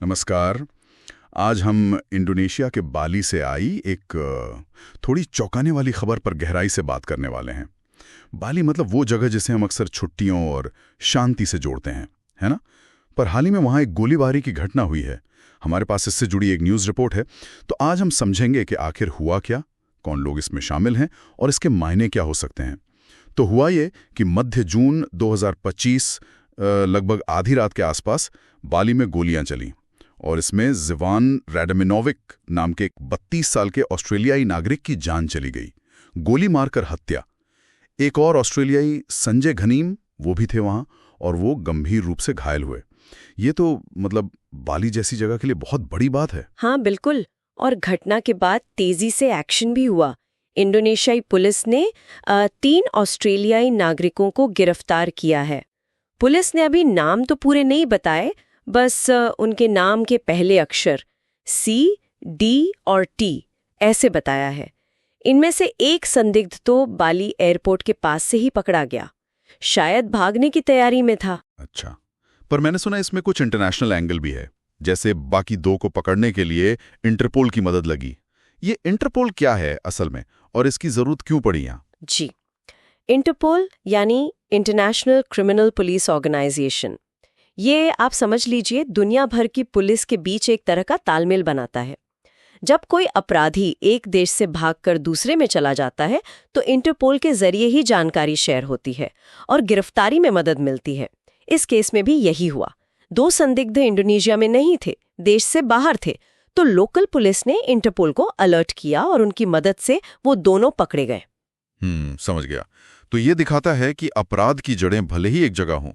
नमस्कार। आज हम इंडोनेशिया के बाली से आई एक थोड़ी चौंकाने वाली खबर पर गहराई से बात करने वाले हैं। बाली मतलब वो जगह जिसे हम अक्सर छुट्टियों और शांति से जोड़ते हैं, है ना? पर हाल ही में वहाँ एक गोलीबारी की घटना हुई है। हमारे पास इससे जुड़ी एक न्यूज़ रिपोर्ट है। तो आज हम समझेंगे कि आखिर हुआ क्या, कौन लोग इसमें शामिल हैं और इसके मायने क्या हो सकते हैं। तो हुआ ये कि मध्य जून 2025 लगभग आधी रात के आसपास बाली में गोलियां चलीं और इसमें ज़िवान रैडमिनोविक नाम के एक 32 साल के ऑस्ट्रेलियाई नागरिक की जान चली गई, गोली मारकर हत्या। एक और ऑस्ट्रेलियाई संजय घनीम वो भी थे वहां और वो गंभीर रूप से घायल हुए। ये तो मतलब बाली जैसी जगह के लिए बहुत बड़ी बात है। हाँ बिल्कुल। और घटना के बाद तेजी से एक्शन भी हुआ। इंडोनेशियाई पुलिस ने 3 ऑस्ट्रेलियाई नागरिकों को गिरफ्तार किया है। पुलिस ने अभी नाम तो पूरे नहीं बताए, बस उनके नाम के पहले अक्षर C, D और T ऐसे बताया है। इनमें से एक संदिग्ध तो बाली एयरपोर्ट के पास से ही पकड़ा गया, शायद भागने की तैयारी में था। अच्छा, पर मैंने सुना इसमें कुछ इंटरनेशनल एंगल भी है, जैसे बाकी दो को पकड़ने के लिए इंटरपोल की मदद लगी। ये इंटरपोल क्या है असल में और इसकी जरूरत क्यों पड़ी यहाँ? जी, इंटरपोल यानी इंटरनेशनल क्रिमिनल पुलिस ऑर्गेनाइजेशन, ये आप समझ लीजिए दुनिया भर की पुलिस के बीच एक तरह का तालमेल बनाता है। जब कोई अपराधी एक देश से भागकर दूसरे में चला जाता है तो इंटरपोल के जरिए ही जानकारी शेयर होती है और गिरफ्तारी में मदद मिलती है। इस केस में भी यही हुआ। 2 संदिग्ध इंडोनेशिया में नहीं थे, देश से बाहर थे, तो लोकल पुलिस ने इंटरपोल को अलर्ट किया और उनकी मदद से वो दोनों पकड़े गए। समझ गया। तो ये दिखाता है कि अपराध की जड़ें भले ही एक जगह हों,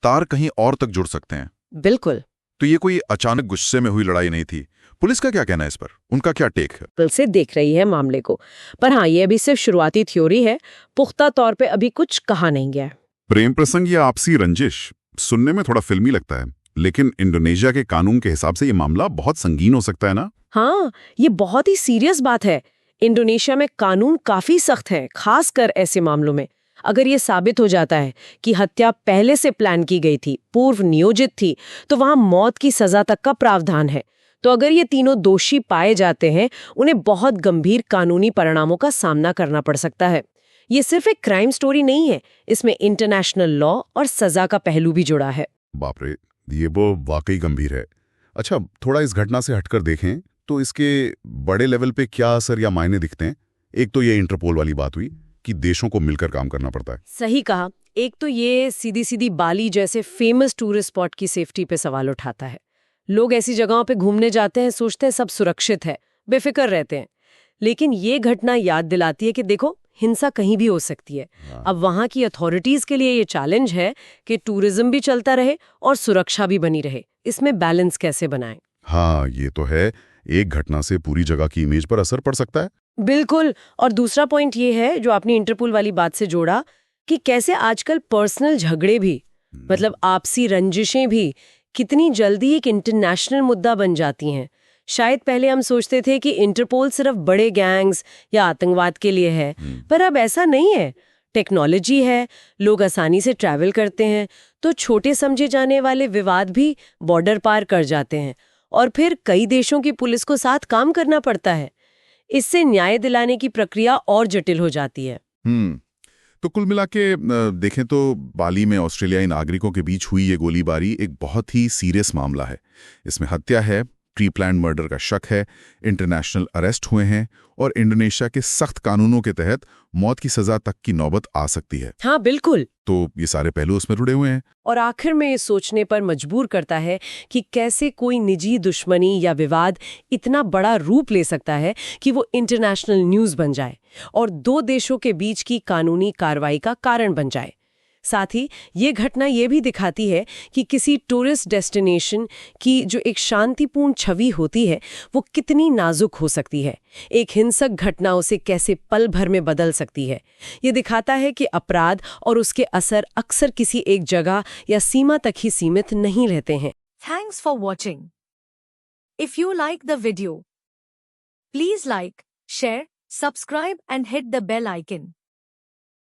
तार कहीं और तक जुड़ सकते हैं। बिल्कुल। तो ये कोई अचानक गुस्से में हुई लड़ाई नहीं थी। पुलिस का क्या कहना है इस पर? उनका क्या टेक है? पुलिस से देख रही है मामले को, पर हाँ, ये अभी सिर्फ शुरुआती थ्योरी है, पुख्ता तौर पे अभी कुछ कहा नहीं गया है। प्रेम प्रसंग या आपसी रंजिश सुनने में थोड़ा फिल्मी लगता है, लेकिन इंडोनेशिया के कानून के हिसाब से ये मामला बहुत संगीन हो सकता है ना? हाँ, ये बहुत ही सीरियस बात है। इंडोनेशिया में कानून काफी सख्त हैं, खासकर ऐसे मामलों में। अगर ये साबित हो जाता है कि हत्या पहले से प्लान की गई थी, पूर्व नियोजित थी, तो वहां मौत की सजा तक का प्रावधान है। तो अगर ये तीनों दोषी पाए जाते हैं, उन्हें बहुत गंभीर कानूनी परिणामों का सामना करना पड़ सकता है। ये सिर्फ एक क्राइम स्टोरी नहीं है, इसमें इंटरनेशनल लॉ और सजा का पहलू भी जुड़ा है। बाप रे, ये वो वाकई गंभीर है। अच्छा, थोड़ा इस घटना से हटकर देखें तो इसके बड़े लेवल पे क्या असर या मायने दिखते हैं? एक तो ये इंटरपोल वाली बात हुई कि देशों को मिलकर काम करना पड़ता है। सही कहा। एक तो ये सीधी सीधी बाली जैसे फेमस टूरिस्ट स्पॉट की सेफ्टी पे सवाल उठाता है। लोग ऐसी जगहों पे घूमने जाते हैं, सोचते हैं सब सुरक्षित है, बेफिक्र रहते हैं। लेकिन ये घटना याद दिलाती है कि देखो, हिंसा कहीं भी हो सकती है। अब वहां की अथॉरिटीज के लिए ये चैलेंज है कि टूरिज्म भी चलता रहे और सुरक्षा भी बनी रहे। इसमें बैलेंस कैसे बनाएं? हाँ, ये तो है। एक घटना से पूरी जगह की इमेज पर असर पड़ सकता है। बिल्कुल। और दूसरा पॉइंट ये है, जो आपने इंटरपोल वाली बात से जोड़ा, कि कैसे आजकल पर्सनल झगड़े भी, मतलब आपसी रंजिशें भी, कितनी जल्दी एक इंटरनेशनल मुद्दा बन जाती हैं। शायद पहले हम सोचते थे कि इंटरपोल सिर्फ बड़े गैंग्स या आतंकवाद के लिए है, पर अब ऐसा नहीं है। टेक्नोलॉजी है, लोग आसानी से ट्रैवल करते हैं, तो छोटे समझे जाने वाले विवाद भी बॉर्डर पार कर जाते हैं और फिर कई देशों की पुलिस को साथ काम करना पड़ता है। इससे न्याय दिलाने की प्रक्रिया और जटिल हो जाती है। तो कुल मिला के देखें तो बाली में ऑस्ट्रेलियाई नागरिकों के बीच हुई ये गोलीबारी एक बहुत ही सीरियस मामला है। इसमें हत्या है, प्री प्लान मर्डर का शक है, इंटरनेशनल अरेस्ट हुए हैं और इंडोनेशिया के सख्त कानूनों के तहत मौत की सजा तक की नौबत आ सकती है। हाँ बिल्कुल। तो ये सारे पहलू उसमें जुड़े हुए हैं और आखिर में ये सोचने पर मजबूर करता है कि कैसे कोई निजी दुश्मनी या विवाद इतना बड़ा रूप ले सकता है कि वो इंटरनेशनल न्यूज़ बन जाए और 2 देशों के बीच की कानूनी कार्रवाई का कारण बन जाए। साथ ही ये घटना ये भी दिखाती है कि किसी टूरिस्ट डेस्टिनेशन की जो एक शांतिपूर्ण छवि होती है, वो कितनी नाजुक हो सकती है। एक हिंसक घटना उसे कैसे पल भर में बदल सकती है। ये दिखाता है कि अपराध और उसके असर अक्सर किसी एक जगह या सीमा तक ही सीमित नहीं रहते हैं। Thanks for watching. If you like the video, please like, share, subscribe and hit the bell icon.